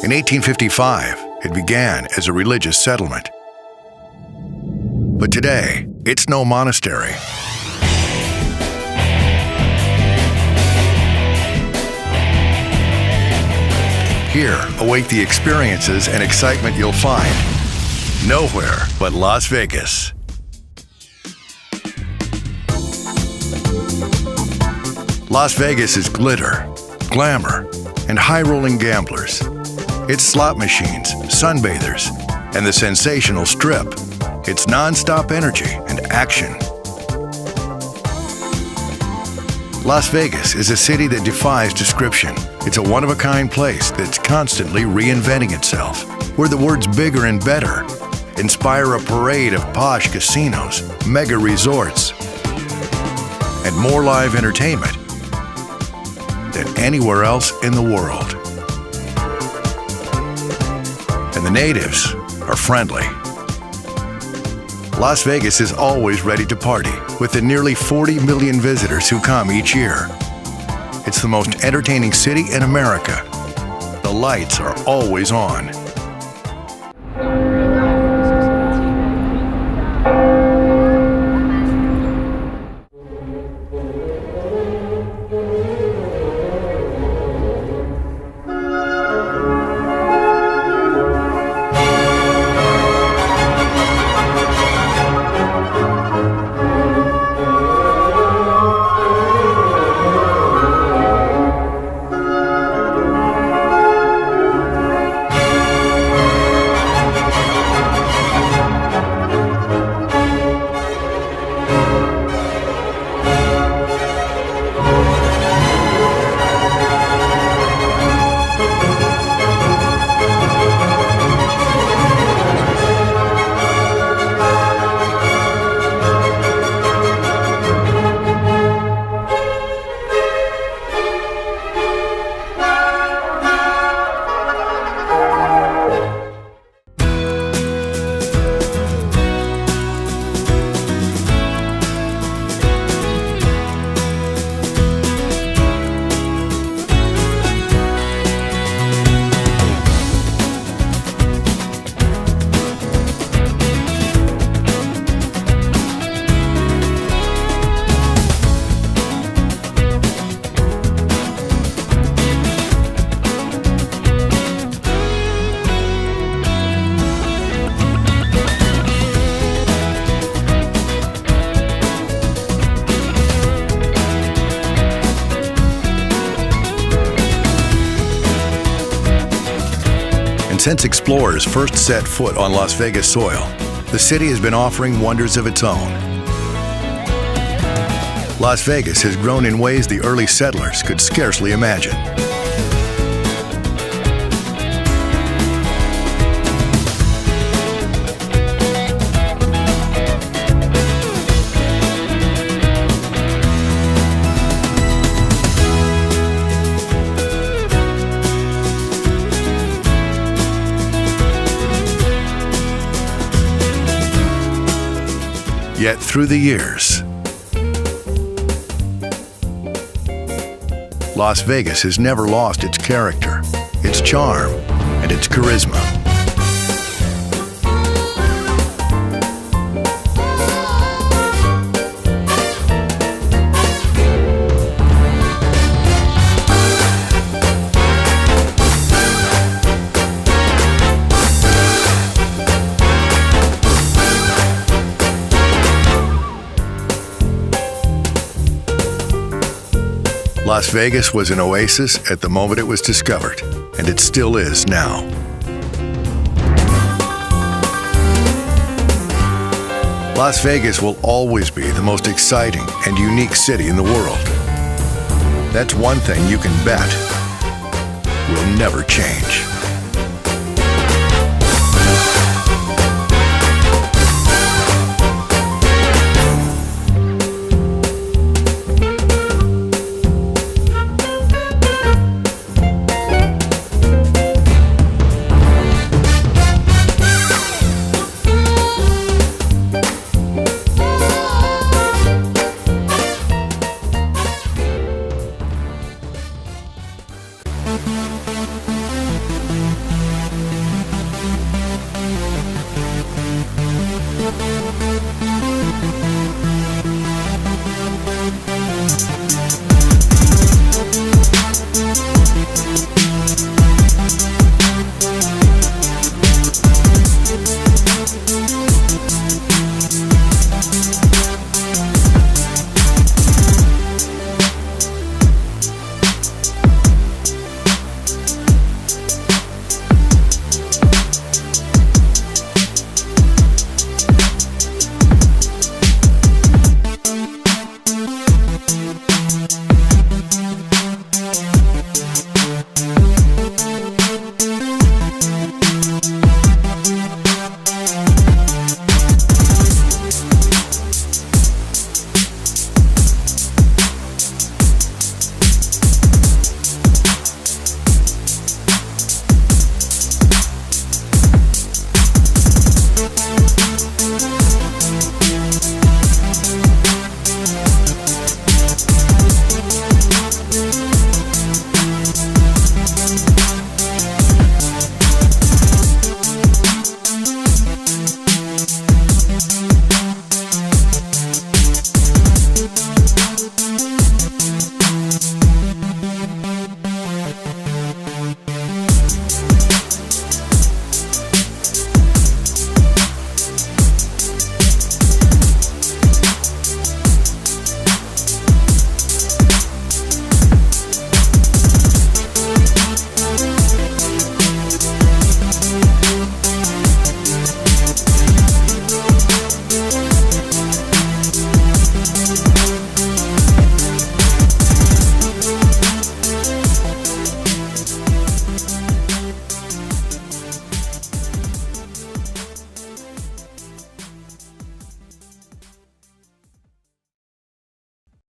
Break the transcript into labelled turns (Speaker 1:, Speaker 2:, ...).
Speaker 1: In 1855, it began as a religious settlement. But today, it's no monastery. Here await the experiences and excitement you'll find nowhere but Las Vegas. Las Vegas is glitter, glamour, and high-rolling gamblers. It's slot machines, sunbathers, and the sensational Strip. It's non-stop energy and action. Las Vegas is a city that defies description. It's a one-of-a-kind place that's constantly reinventing itself, where the words bigger and better inspire a parade of posh casinos, mega resorts, and more live entertainment than anywhere else in the world. And the natives are friendly. Las Vegas is always ready to party with the nearly 40 million visitors who come each year. It's the most entertaining city in America. The lights are always on. Since explorers first set foot on Las Vegas soil, the city has been offering wonders of its own. Las Vegas has grown in ways the early settlers could scarcely imagine. Yet through the years, Las Vegas has never lost its character, its charm, and its charisma. Las Vegas was an oasis at the moment it was discovered, and it still is now. Las Vegas will always be the most exciting and unique city in the world. That's one thing you can bet will never change.